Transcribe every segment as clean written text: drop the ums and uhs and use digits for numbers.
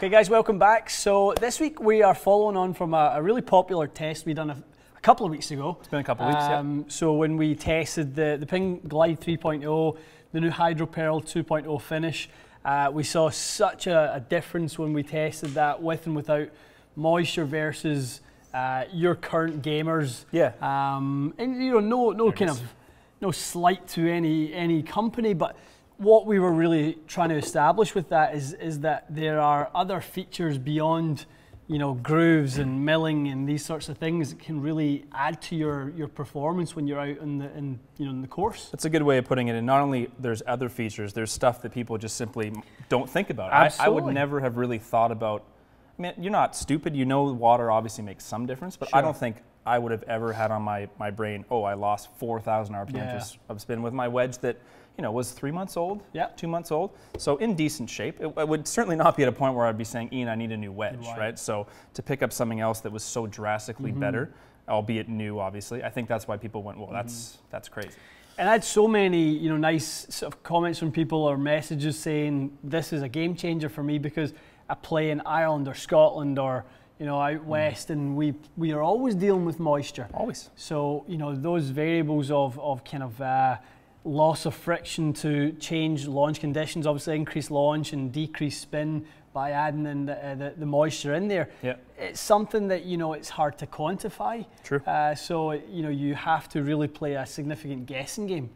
Okay guys, welcome back. So this week we are following on from a really popular test we done a couple of weeks ago. It's been a couple of weeks, yeah. So when we tested the Ping Glide 3.0, the new Hydro Pearl 2.0 finish, we saw such a difference when we tested that with and without moisture versus your current gamers. Yeah. And you know, no slight to any company, but what we were really trying to establish with that is that there are other features beyond, you know, grooves and milling and these sorts of things that can really add to your performance when you're out in the course. That's a good way of putting it. And not only there's other features, there's stuff that people just simply don't think about. I would never have really thought about. I mean, you're not stupid. You know, water obviously makes some difference, but sure. I don't think I would have ever had on my brain, oh, I lost 4,000 RPM of spin with my wedge that, you know, was 3 months old, 2 months old. So in decent shape. It would certainly not be at a point where I'd be saying, Ian, I need a new wedge, right? So to pick up something else that was so drastically better, albeit new, obviously, I think that's why people went, well, that's crazy. And I had so many, you know, nice sort of comments from people or messages saying this is a game changer for me because I play in Ireland or Scotland or, you know, out west, and we are always dealing with moisture. Always. So, you know, those variables of kind of loss of friction to change launch conditions, obviously increase launch and decrease spin by adding in the moisture in there. Yeah. It's something that, you know, it's hard to quantify. True. So, you know, you have to really play a significant guessing game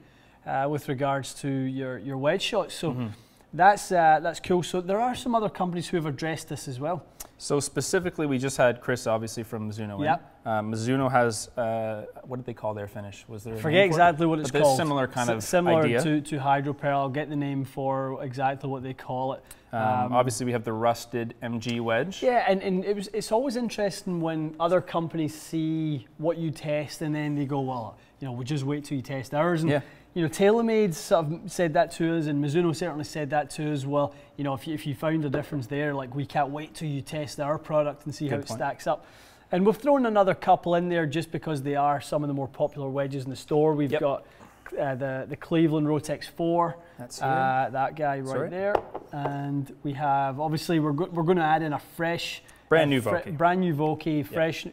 with regards to your wedge shots. So that's cool. So there are some other companies who have addressed this as well. So specifically, we just had Chris, obviously, from Mizuno in. Mizuno has, what did they call their finish? Was there? I forget exactly what it's called. Similar kind of similar idea. to Hydro Pearl. I'll get the name for exactly what they call it. Obviously, we have the rusted MG wedge. Yeah, and it's always interesting when other companies see what you test and then they go, well, you know, we'll just wait till you test ours. And, you know, TaylorMade sort of said that to us, and Mizuno certainly said that to us. Well, you know, if you found a difference there, like, we can't wait till you test our product and see how it stacks up. And we've thrown another couple in there just because they are some of the more popular wedges in the store. We've got the Cleveland Rotex 4, that guy right there, and we have, obviously, we're going to add in a fresh, brand new Vokey, fresh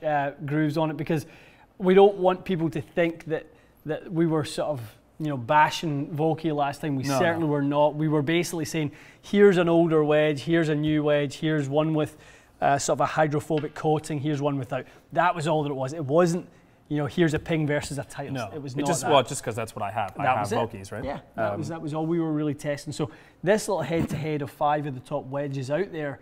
grooves on it, because we don't want people to think that we were sort of, you know, bashing Vokey last time. We certainly were not. We were basically saying, here's an older wedge, here's a new wedge, here's one with sort of a hydrophobic coating, here's one without. That was all that it was. It wasn't, you know, here's a Ping versus a Titleist. No, it was not just, that. well, just because that's what I have. I have Vokeys, right? Yeah, that was all we were really testing. So this little head-to-head of 5 of the top wedges out there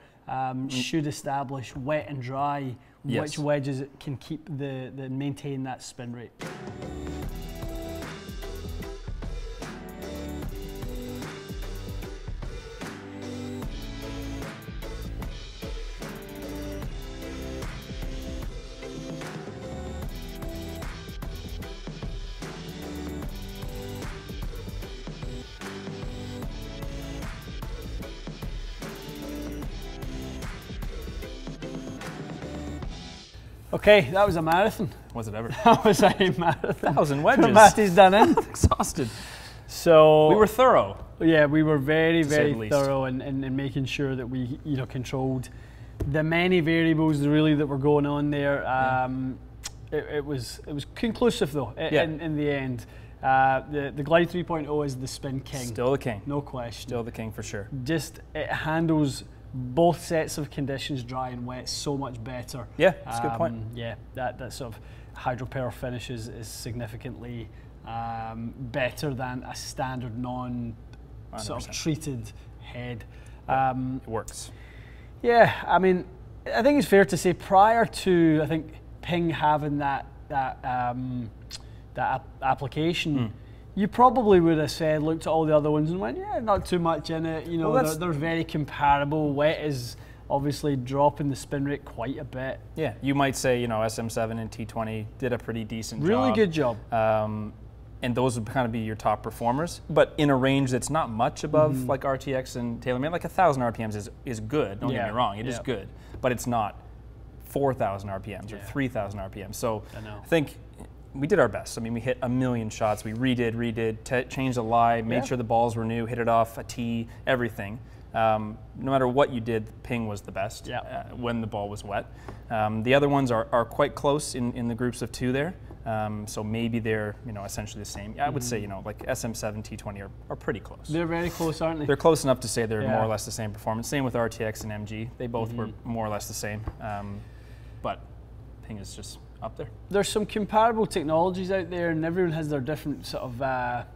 should establish wet and dry which wedges can keep maintain that spin rate. Okay, that was a marathon. Was it ever? That was a marathon. 1,000 wedges. Matty's done in. Exhausted. So we were thorough. Yeah, we were very thorough in making sure that we, you know, controlled the many variables really that were going on there. It was conclusive though. In the end, the Glide 3.0 is the spin king. Still the king. No question. Still the king for sure. Just it handles both sets of conditions, dry and wet, so much better. Yeah, that's a good point. Yeah, that sort of Hydro Pearl finish is significantly better than a standard sort of treated head. It works. Yeah, I mean, I think it's fair to say prior to, I think, Ping having that application, you probably would have said, looked at all the other ones and went, yeah, not too much in it. You know, they're very comparable. Wet is obviously dropping the spin rate quite a bit. Yeah, you might say, you know, SM7 and T20 did a pretty decent job. Really good job. And those would kind of be your top performers, but in a range that's not much above like RTX and TaylorMade. Like 1,000 RPMs is good. Don't get me wrong, it is good, but it's not 4,000 RPMs or 3,000 RPMs. So I think we did our best. I mean, we hit a million shots. We redid, changed the lie, made sure the balls were new, hit it off a tee, everything. no matter what you did, ping was the best when the ball was wet. The other ones are quite close in the groups of 2 there. So maybe they're, essentially the same. I would say, like SM7, T20 are pretty close. They're very close, aren't they? They're close enough to say they're more or less the same performance. Same with RTX and MG. They both were more or less the same. But ping is just up there. There's some comparable technologies out there, and everyone has their different sort of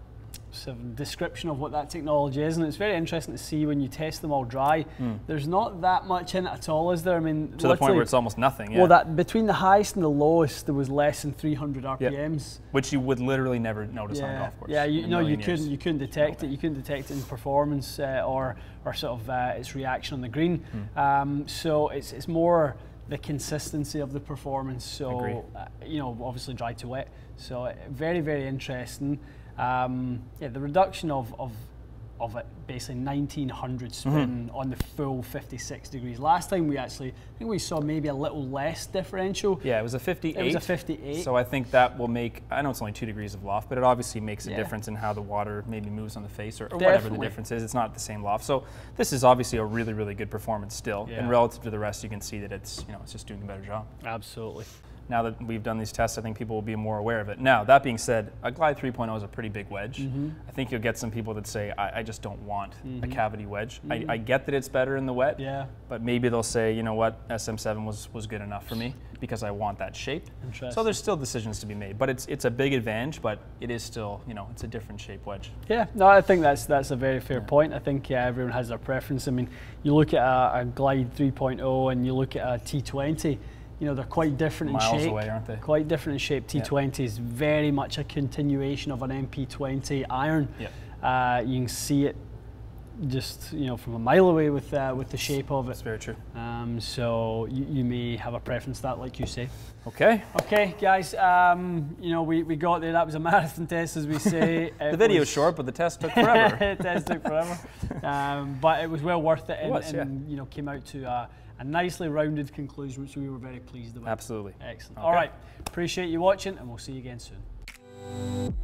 description of what that technology is, and it's very interesting to see when you test them all dry. There's not that much in it at all, is there? I mean, to the point where it's almost nothing. Well, that between the highest and the lowest, there was less than 300 RPMs, which you would literally never notice on a golf course. Yeah, you couldn't detect it. You couldn't detect it in performance or sort of its reaction on the green. So it's more the consistency of the performance. So obviously dry to wet. So very, very interesting. The reduction of it, basically 1900 spin on the full 56 degrees. Last time I think we saw maybe a little less differential. Yeah, it was a 58. It was a 58. So I think that will make, I know it's only 2 degrees of loft, but it obviously makes a difference in how the water maybe moves on the face or whatever the difference is. It's not the same loft. So this is obviously a really, really good performance still. And relative to the rest, you can see that it's, it's just doing a better job. Absolutely. Now that we've done these tests, I think people will be more aware of it. Now, that being said, a Glide 3.0 is a pretty big wedge. I think you'll get some people that say, I just don't want a cavity wedge. I get that it's better in the wet, but maybe they'll say, you know what, SM7 was good enough for me because I want that shape. So there's still decisions to be made, but it's a big advantage, but it is still, it's a different shape wedge. Yeah, no, I think that's a very fair point. I think everyone has their preference. I mean, you look at a Glide 3.0 and you look at a T20, they're quite different in shape. Miles away, aren't they? Quite different in shape. T20 is very much a continuation of an MP20 iron. You can see it just from a mile away with the shape of it. That's very true. So you may have a preference to that, like you say. Okay. Okay, guys. We got there. That was a marathon test, as we say. The video's short, but the test took forever. The test took forever, but it was well worth it. It was, and came out to a nicely rounded conclusion, which we were very pleased with. Absolutely. Excellent. Okay. All right. Appreciate you watching, and we'll see you again soon.